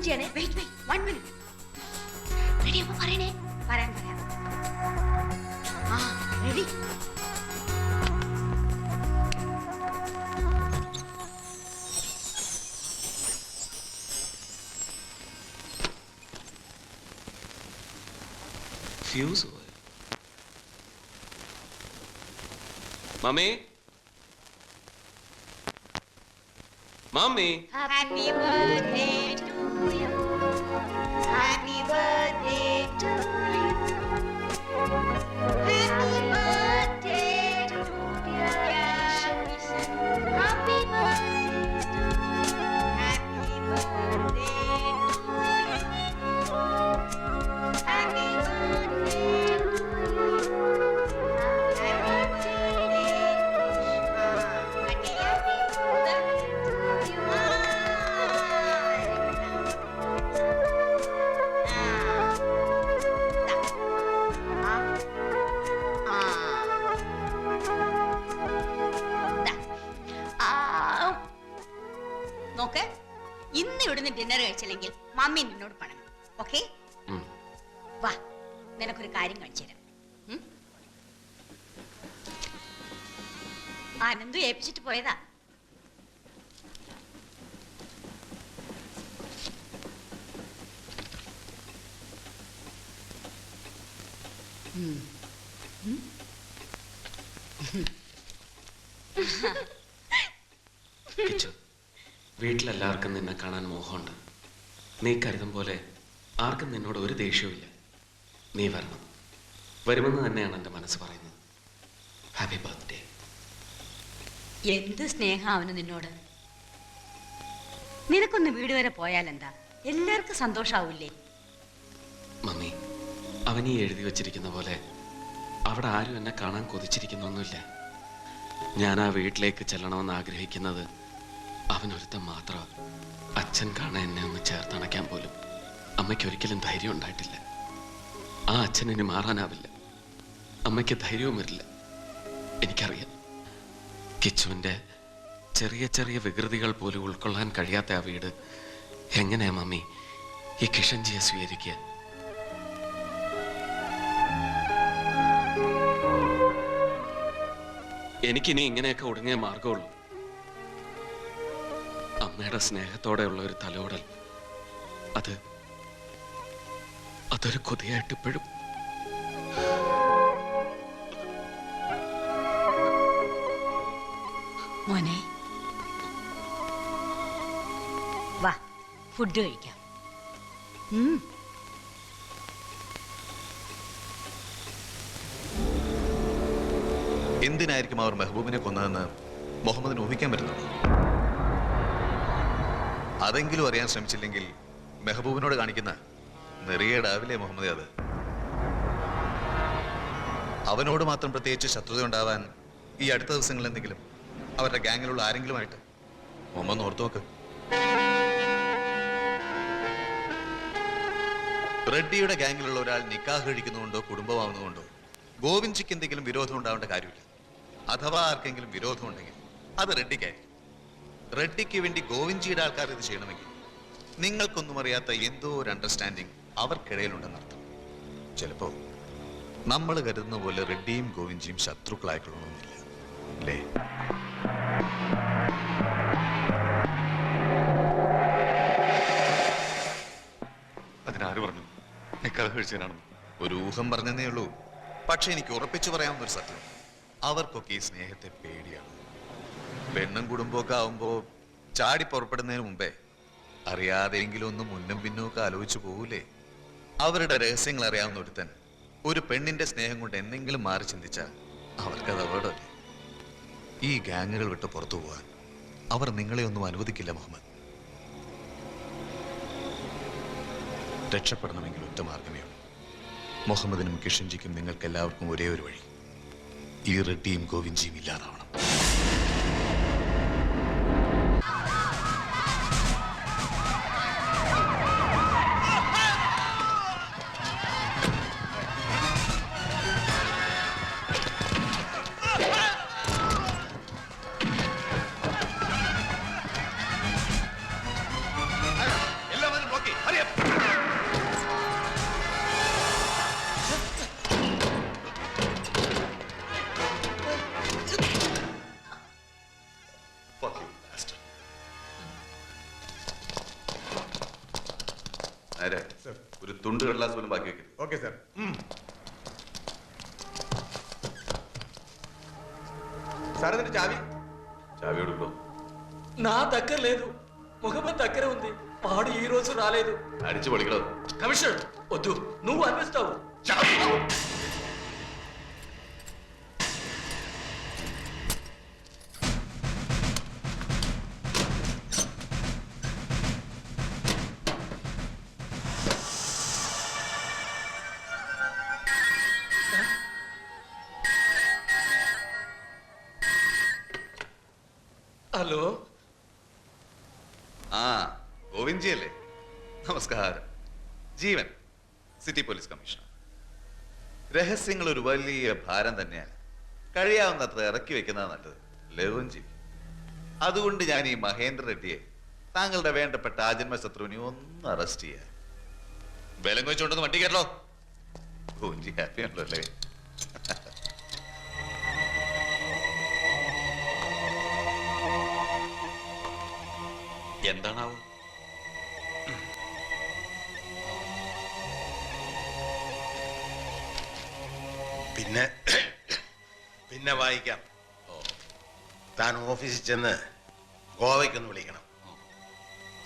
ചെയ്യണേ. Wait wait 1 minute. Ready ആവുമ്പോ പറയണേ. പറയാം. ആ റെഡി. ഫ്യൂസ് പോയി. Mummy mummy. Happy birthday to you. Happy birthday to you. Happy birthday to dear Kishan. Happy birthday. Happy birthday to you. Happy birthday to you. നോക്ക്, ഇന്ന് ഇവിടുന്ന് dinner കഴിച്ചില്ലെങ്കിൽ mummy നിന്നോട് പണങ്ങും. ഓക്കെ? വാ, നിനക്കൊരു കാര്യം കാണിച്ചു തരാം. ആനന്ദു ഏൽപ്പിച്ചിട്ട് പോയതാ. വീട്ടിലെല്ലാവർക്കും നിന്നെ കാണാൻ മോഹമുണ്ട്. നീ കരുതും പോലെ ആർക്കും നിന്നോട് ഒരു ദേഷ്യവുമില്ല. നീ വരണം, വരുമെന്ന് തന്നെയാണ് എൻ്റെ മനസ്സ് പറയുന്നത്. Happy birthday. എന്ത് സ്നേഹം അവന് നിന്നോട്. നിനക്കൊന്ന് വീട് വരെ പോയാലെന്താ, എല്ലാവർക്കും സന്തോഷാവൂലേ? മമ്മി, അവൻ ഈ എഴുതി വച്ചിരിക്കുന്ന പോലെ അവിടെ ആരും എന്നെ കാണാൻ കൊതിച്ചിരിക്കുന്നൊന്നുമില്ല. ഞാൻ ആ വീട്ടിലേക്ക് ചെല്ലണമെന്ന് ആഗ്രഹിക്കുന്നത് അവനൊരുത്തൻ മാത്രം. അച്ഛൻ കാണാൻ എന്നെ ഒന്ന് ചേർത്തണയ്ക്കാൻ പോലും അമ്മയ്ക്ക് ഒരിക്കലും ധൈര്യം ഉണ്ടായിട്ടില്ല. ആ അച്ഛൻ ഇനി മാറാനാവില്ല. അമ്മയ്ക്ക് ധൈര്യവും വരില്ല. എനിക്കറിയാം. കിച്ചുവിൻ്റെ ചെറിയ ചെറിയ വികൃതികൾ പോലും ഉൾക്കൊള്ളാൻ കഴിയാത്ത ആ വീട് എങ്ങനെയാ മമ്മി ഈ കിഷൻജിയെ സ്വീകരിക്കുക? എനിക്കിനി ഇങ്ങനെയൊക്കെ ഒടുങ്ങിയ മാർഗമുള്ളൂ. അമ്മയുടെ സ്നേഹത്തോടെയുള്ള ഒരു തലോടൽ, അതൊരു കൊതിയായിട്ട് ഇപ്പോഴും. മോനെ വാ, ഫുഡ് കഴിക്കാം. എന്തിനായിരിക്കും അവർ മെഹബൂബിനെ കൊന്നതെന്ന് മുഹമ്മദിന് ഊഹിക്കാൻ പറ്റുന്നുണ്ടോ? അതെങ്കിലും അറിയാൻ ശ്രമിച്ചില്ലെങ്കിൽ മെഹബൂബിനോട് കാണിക്കുന്ന നെറിയേടാവില്ലേ മുഹമ്മദ്? അത് അവനോട് മാത്രം പ്രത്യേകിച്ച് ശത്രുത ഉണ്ടാവാൻ ഈ അടുത്ത ദിവസങ്ങളിൽ എന്തെങ്കിലും അവരുടെ ഗാങ്ങിലുള്ള ആരെങ്കിലുമായിട്ട് മുഹമ്മദ് ഓർത്തു നോക്ക്. റെഡ്ഡിയുടെ ഗാങ്ങിലുള്ള ഒരാൾ നിക്കാഹ് കഴിക്കുന്നതുകൊണ്ടോ കുടുംബമാവുന്നതുകൊണ്ടോ ഗോവിന്ദ്ജിക്ക് എന്തെങ്കിലും വിരോധം ഉണ്ടാവേണ്ട കാര്യമില്ല. അഥവാ ആർക്കെങ്കിലും വിരോധം ഉണ്ടെങ്കിൽ അത് റെഡ്ഡിക്കായിരിക്കും. റെഡ്ഡിക്ക് വേണ്ടി ഗോവിന്ദ്ജിയുടെ ആൾക്കാർ ഇത് ചെയ്യണമെങ്കിൽ നിങ്ങൾക്കൊന്നും അറിയാത്ത എന്തോ ഒരു അണ്ടർസ്റ്റാൻഡിങ് അവർക്കിടയിലുണ്ടെന്നർത്ഥം. ചിലപ്പോ നമ്മൾ കരുതുന്ന പോലെ റെഡ്ഡിയും ഗോവിന്ദ്ജിയും ശത്രുക്കളായിക്കൊള്ളണമെന്നില്ല, അല്ലേ? അതിനാര് പറഞ്ഞു നിക്കാഹ് കഴിച്ചതിനാണ്? ഒരു ഊഹം പറഞ്ഞതേ ഉള്ളൂ. പക്ഷെ എനിക്ക് ഉറപ്പിച്ചു പറയാവുന്ന ഒരു സത്യം, അവർക്കൊക്കെ ഈ സ്നേഹത്തെ പേടിയാണ്. പെണ്ണും കുടുംബമൊക്കെ ആവുമ്പോ ചാടി പുറപ്പെടുന്നതിന് മുമ്പേ അറിയാതെങ്കിലും ഒന്ന് മുന്നും പിന്നും ഒക്കെ ആലോചിച്ചു പോകൂലേ? അവരുടെ രഹസ്യങ്ങൾ അറിയാവുന്ന ഒരുത്തൻ ഒരു പെണ്ണിന്റെ സ്നേഹം കൊണ്ട് എന്തെങ്കിലും മാറി ചിന്തിച്ചാൽ അവർക്കത് അപകടമല്ലേ? ഈ ഗാങ്ങുകൾ വിട്ട് പുറത്തു പോകാൻ അവർ നിങ്ങളെ ഒന്നും അനുവദിക്കില്ല മുഹമ്മദ്. രക്ഷപ്പെടണമെങ്കിൽ ഒറ്റ മാർഗമേ ഉള്ളൂ. മുഹമ്മദിനും കിഷൻജിക്കും നിങ്ങൾക്ക് എല്ലാവർക്കും ഒരേ ഒരു വഴി, ഈ റെഡ്ഡിയും ഗോവിന്ദ്ജിയും ഇല്ലാതാവണം. എല്ലാവരും നോക്കി നേരെ സർ. ഒരു തുണ്ട് കടലാസ് പോലും ബാക്കി വെക്കരുത്. Okay sir. సార్ ఇది చావి. చావి అడుగుతాం. నా దగ్గర లేదు. మొహమ్మద్ దగ్గర ఉంది. వాడు ఈ రోజు రాలేదు. అడిచి పడికరాదు. కమిషనర్ వద్దు, నువ్వు అనిపిస్తావు. ഹലോ, ആ ഗോവിന്ദ്ജി അല്ലേ? നമസ്കാരം. ജീവൻ, സിറ്റി പോലീസ് കമ്മീഷണർ. രഹസ്യങ്ങൾ ഒരു വലിയ ഭാരം തന്നെയാണ്. കഴിയാവുന്നത്ര ഇറക്കി വെക്കുന്നത് നല്ലത്, ലവൻജി. അതുകൊണ്ട് ഞാൻ ഈ മഹേന്ദ്ര റെഡ്ഡിയെ, താങ്കളുടെ വേണ്ടപ്പെട്ട ആജന്മ ശത്രുവിനെ ഒന്ന് അറസ്റ്റ് ചെയ്യാൻ. ബലം വെച്ചുകൊണ്ടൊന്ന് വണ്ടി കയറല്ലോ. ഗോവിന്ദ്ജി ഹാപ്പി ആണല്ലോ അല്ലേ? എന്താണാവും? പിന്നെ പിന്നെ വായിക്കാം. താൻ ഓഫീസിൽ ചെന്ന് ഗോവയ്ക്കൊന്ന് വിളിക്കണം.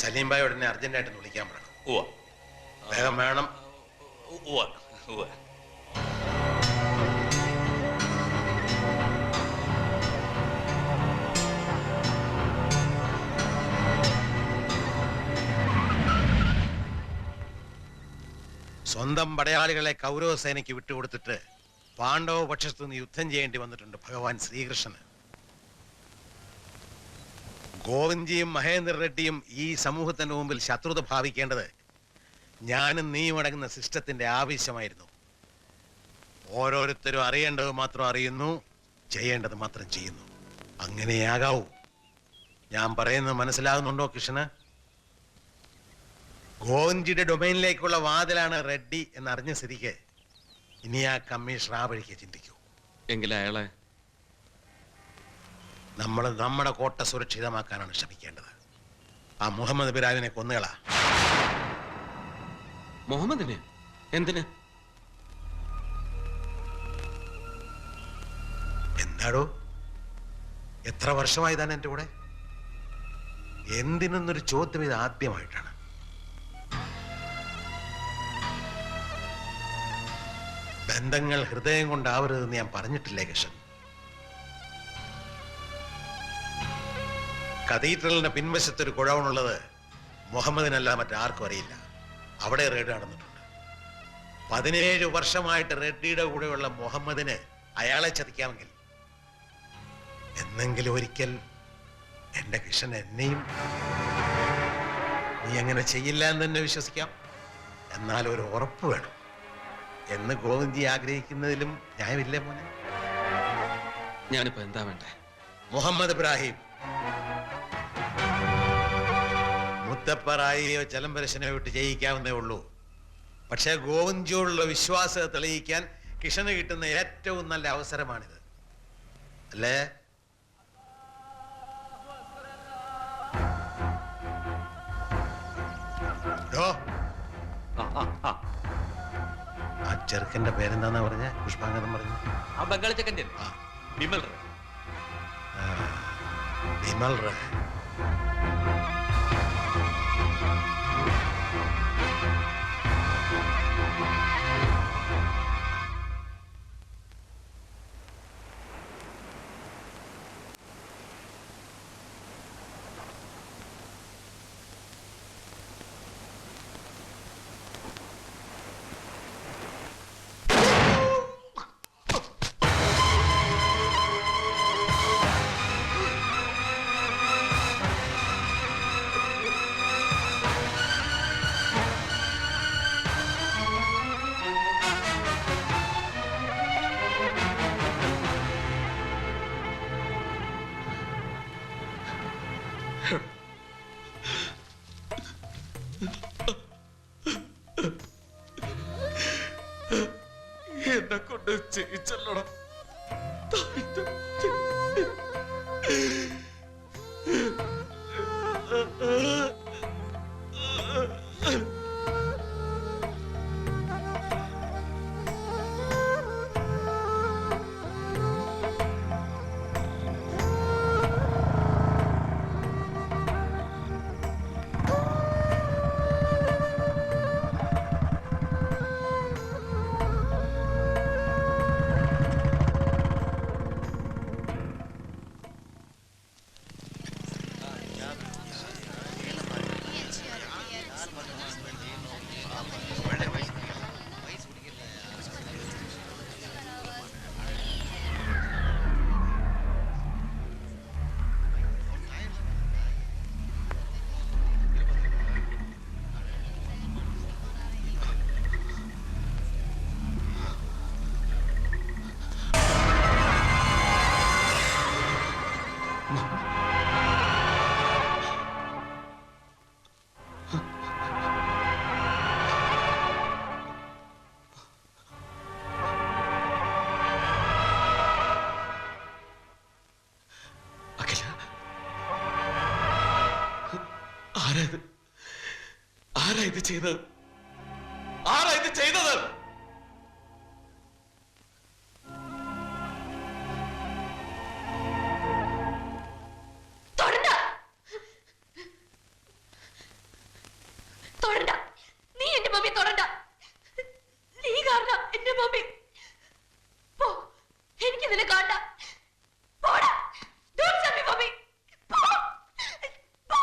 സലീം ഭായി ഉടനെ അർജന്റായിട്ടൊന്ന് വിളിക്കാൻ പറയണം. വേഗം വേണം. സ്വന്തം പടയാളികളെ കൗരവസേനയ്ക്ക് വിട്ടുകൊടുത്തിട്ട് പാണ്ഡവ പക്ഷത്തു നിന്ന് യുദ്ധം ചെയ്യേണ്ടി വന്നിട്ടുണ്ട് ഭഗവാൻ ശ്രീകൃഷ്ണന്. ഗോവിന്ദ്ജിയും മഹേന്ദ്ര റെഡ്ഡിയും ഈ സമൂഹത്തിന്റെ മുമ്പിൽ ശത്രുത ഭാവിക്കേണ്ടത് ഞാനും നീയും അടങ്ങുന്ന സിസ്റ്റത്തിന്റെ ആവശ്യമായിരുന്നു. ഓരോരുത്തരും അറിയേണ്ടത് മാത്രം അറിയുന്നു, ചെയ്യേണ്ടത് മാത്രം ചെയ്യുന്നു. അങ്ങനെയാകാവൂ. ഞാൻ പറയുന്നത് മനസ്സിലാകുന്നുണ്ടോ കൃഷ്ണന്? ഗോവിന്ദ്ജിയുടെ ഡൊമൈനിലേക്കുള്ള വാതിലാണ് റെഡ്ഡി എന്നറിഞ്ഞ സ്ഥിതിക്ക് ഇനി ആ കമ്മീഷണർ ആ വഴിക്ക് ചിന്തിക്കൂ. എങ്കിലും അയാളെ നമ്മൾ നമ്മുടെ കോട്ട സുരക്ഷിതമാക്കാനാണ് ശ്രമിക്കേണ്ടത്. ആ മുഹമ്മദ് ബിരാവിനെ കൊന്നുകളാ. മുഹമ്മദിനെ എന്തിന്? എന്താടോ, എത്ര വർഷമായി താൻ എൻ്റെ കൂടെ? എന്തിനൊന്നൊരു ചോദ്യം ഇത് ആദ്യമായിട്ടാണ്. ബന്ധങ്ങൾ ഹൃദയം കൊണ്ടാവരുതെന്ന് ഞാൻ പറഞ്ഞിട്ടില്ലേ കൃഷ്ണൻ? കത്തീഡ്രലിന്റെ പിൻവശത്തൊരു കുഴവനുള്ളത് മുഹമ്മദിനല്ല മറ്റാർക്കും അറിയില്ല. അവിടെ റെയ്ഡ് നടന്നിട്ടുണ്ട്. 17 വർഷമായിട്ട് റെഡ്ഡിയുടെ കൂടെയുള്ള മുഹമ്മദിന് അയാളെ ചതിക്കാമെങ്കിൽ എന്നെങ്കിലും ഒരിക്കൽ എന്റെ കൃഷ്ണൻ എന്നെയും നീ അങ്ങനെ ചെയ്യില്ല എന്ന് തന്നെ വിശ്വസിക്കാം. എന്നാൽ ഒരു ഉറപ്പ് വേണം എന്ന് ഗോവിന്ദ്ജി ആഗ്രഹിക്കുന്നതിലും ന്യായമില്ലേ മോനെ? ഞാനിപ്പോ എന്താ വേണ്ടേ? മുഹമ്മദ് ഇബ്രാഹിം മുത്തപ്പറായിയോ ചലംബരശനെയോ വിട്ട് ജയിക്കാവുന്നേ ഉള്ളൂ. പക്ഷേ ഗോവിന്ദ്ജിയോടുള്ള വിശ്വാസത്തെ തെളിയിക്കാൻ കിഷന് കിട്ടുന്ന ഏറ്റവും നല്ല അവസരമാണിത്, അല്ലേ? ആ ചെറുക്കന്റെ പേരെന്താന്നാ പറഞ്ഞ? പുഷ്പാങ്കതം പറഞ്ഞു. ആ ബംഗാളി ചെക്കൻ്റെ വിമൽ വിമൽ റേ. എന്നെ കൊണ്ട് ചെയ്യിച്ചല്ലടാ. ആരാ ഇത് ചെയ്തത്? ആരാ ഇത് ചെയ്തത്? നീ എന്റെ മമ്മി തൊടണ്ട. നീ കാരണം എന്റെ മമ്മി. പോ, എനിക്ക് നിന്നെ കാണണ്ട. പോടാ. Don't touch me, mummy. പോ. പോ.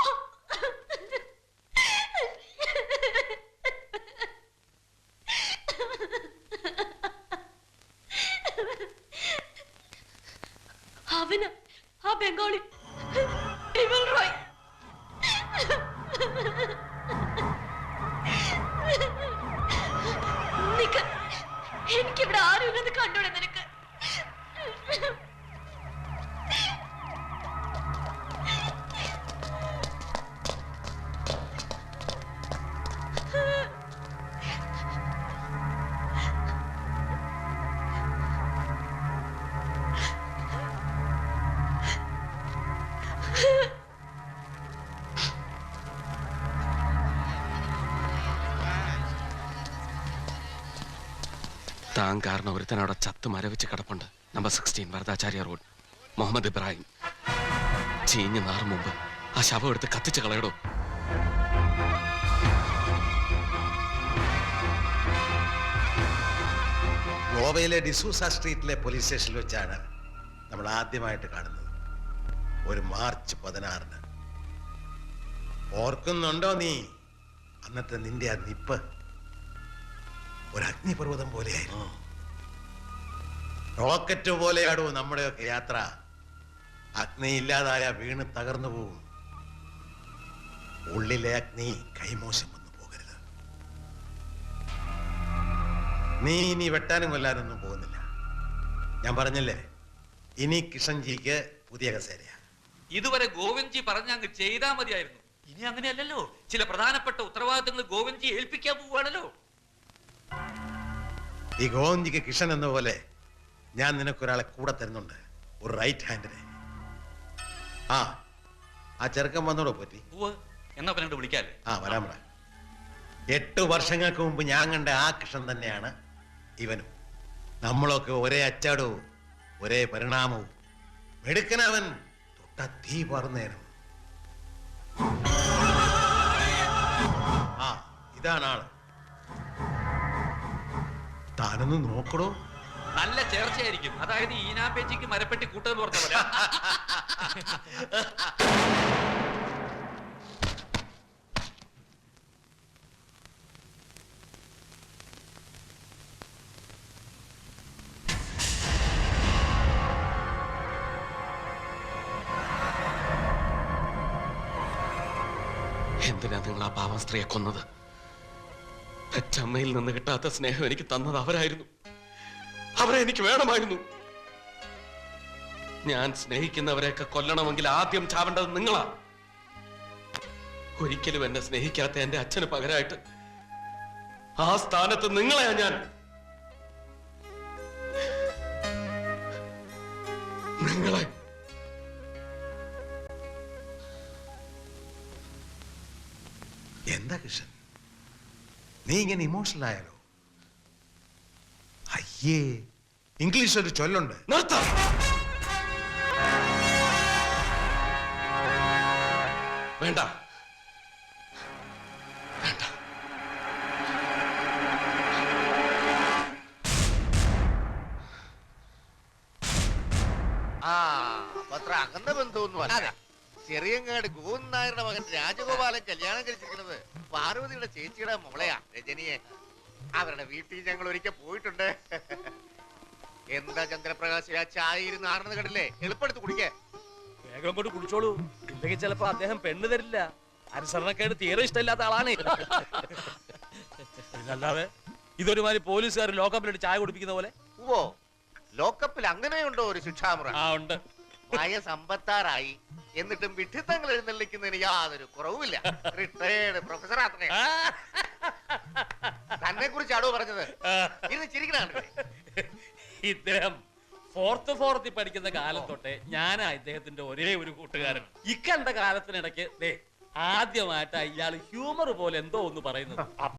അവന് ആ ബംഗാളി വിമൽ റോയ്. എനിക്കിവിടെ ആരുമില്ലെന്ന് കണ്ടോടെ നിനക്ക്? താൻ കാരണം ഒരുത്തനവിടെ ചത്ത് മരവിച്ച് കിടപ്പുണ്ട്. Number 16 Varadacharya road. മുഹമ്മദ് ഇബ്രാഹിം. ചീഞ്ഞ് നാറും മുമ്പ് ആ ശവം എടുത്ത് കത്തിച്ച് കളയടോ. ഗോവയിലെ ഡിസൂസ സ്ട്രീറ്റിലെ പോലീസ് സ്റ്റേഷനിൽ വെച്ചാണ് നമ്മൾ ആദ്യമായിട്ട് കാണുന്നത്. ഒരു മാർച്ച് 16-ന്. ഓർക്കുന്നുണ്ടോ നീ അന്നത്തെ നിന്റെ ആ നിപ്പ്? ഒരു അഗ്നിപർവ്വതം പോലെയായിരുന്നു. റോക്കറ്റ് പോലെയാടോ നമ്മുടെയൊക്കെ യാത്ര. അഗ്നി ഇല്ലാതായ വീണ് തകർന്നു പോവും. ഉള്ളിലെ അഗ്നി കൈമോശം വന്നു പോകരുത്. നീ ഇനി വെട്ടാനും കൊല്ലാനൊന്നും പോകുന്നില്ല. ഞാൻ പറഞ്ഞില്ലേ, ഇനി കിഷൻജിക്ക് പുതിയ കസേരയാ. ഇതുവരെ ഗോവിന്ദ്ജി പറഞ്ഞ അങ്ങ് ചെയ്താൽ മതിയായിരുന്നു. ഇനി അങ്ങനെയല്ലല്ലോ. ചില പ്രധാനപ്പെട്ട ഉത്തരവാദിത്തങ്ങൾ ഗോവിന്ദ്ജി ഏൽപ്പിക്കാൻ പോവുകയാണല്ലോ. ഈ ഗോവിന്ദ്ജിക്ക് കിഷൻ എന്ന പോലെ ഞാൻ നിനക്കൊരാളെ കൂടെ തരുന്നുണ്ട്, ഒരു റൈറ്റ് ഹാൻഡിനെ. ആ ചെറുക്കൻ വന്നോടോ പറ്റി? എന്നാ പിന്നെ വിളിക്കാല്ലേ? വരാം. 8 വർഷങ്ങൾക്ക് മുമ്പ് ഞാൻ കണ്ട ആ കൃഷ്ണൻ തന്നെയാണ് ഇവനും. നമ്മളൊക്കെ ഒരേ അച്ചാടവും ഒരേ പരിണാമവും. മെടുക്കനവൻ തൊട്ട തീ പറന്നേനും. ഇതാണ് ആള്. താനൊന്ന് നോക്കടോ. നല്ല ചേർച്ചയായിരിക്കും. അതായത് ഈനാപ്പേച്ചിക്ക് മരപ്പെട്ടി കൂട്ടെന്ന് പറഞ്ഞ പോലെ. എന്തിനാ നിങ്ങൾ ആ പാവം സ്ത്രീയെ കൊന്നത്? പെറ്റമ്മയിൽ നിന്ന് കിട്ടാത്ത സ്നേഹം എനിക്ക് തന്നത് അവരായിരുന്നു. അവരെ എനിക്ക് വേണമായിരുന്നു. ഞാൻ സ്നേഹിക്കുന്നവരെയൊക്കെ കൊല്ലണമെങ്കിൽ ആദ്യം ചാവേണ്ടത് നിങ്ങളാ. ഒരിക്കലും എന്നെ സ്നേഹിക്കാത്ത എന്റെ അച്ഛന് പകരമായിട്ട് ആ സ്ഥാനത്ത് നിങ്ങളെയാ ഞാൻ. നിങ്ങളെ എന്താ കിഷൻ, നീ ഇങ്ങനെ ഇമോഷണൽ ആയാലോ? അയ്യേ, ഇംഗ്ലീഷ് ഒരു ചൊല്ലുണ്ട്. നിർത്താം. വേണ്ട വേണ്ട. അത്ര അകന്ന ബന്ധമൊന്നുമല്ല. ചെറിയങ്ങാട് ഗോവിന്ദൻ നായരുടെ മകൻ രാജഗോപാലൻ കല്യാണം കഴിച്ചിരിക്കുന്നത് പാർവതിയുടെ ചേച്ചിയുടെ മോളെയാ, രജനിയെ. അവരുടെ വീട്ടിൽ ഞങ്ങൾ ഒരിക്കൽ പോയിട്ടുണ്ട്. എന്താ ചന്ദ്രപ്രകാശ്, ആ ചായ ഇരുന്ന് ആടുന്നത് കണ്ടില്ലേ? എളുപ്പെടുത്ത് കുടിക്കേ. വേഗം കൊണ്ട് കുടിച്ചോളൂ. ഇല്ലെങ്കിൽ ചിലപ്പോ അദ്ദേഹം പെണ്ണ് തരില്ല. അനുസരണക്കേട് തീരെ ഇഷ്ടമില്ലാത്ത ആളാണ്. പിന്നല്ലാതെ ഇതൊരുമാതിരി പോലീസുകാർ ലോക്കപ്പിലിട്ട് ചായ കുടിപ്പിക്കുന്ന പോലെ. ഓ, ലോക്കപ്പിൽ അങ്ങനെയുണ്ടോ ഒരു ശിക്ഷാമുറ? ഉണ്ട്. വയസ്സമ്പത്താറായി എന്നിട്ടും വിഡ്ഢിത്തങ്ങൾ എഴുന്നള്ളിക്കുന്നതിന് യാതൊരു കുറവുമില്ല. റിട്ടയേർഡ് പ്രൊഫസർ അത്രേ. തന്നെ കുറിച്ചാണോ പറഞ്ഞത്? ഇത് ചിരിക്കണേ. ഇദ്ദേഹം ഫോർത്ത് പഠിക്കുന്ന കാലം തൊട്ടേ ഞാനാ ഇദ്ദേഹത്തിന്റെ ഒരേ ഒരു കൂട്ടുകാരൻ. ഇക്കണ്ട കാലത്തിനിടയ്ക്ക് ആദ്യമായിട്ടാ ഇയാള് ഹ്യൂമർ പോലെ എന്തോ ഒന്ന് പറയുന്നത്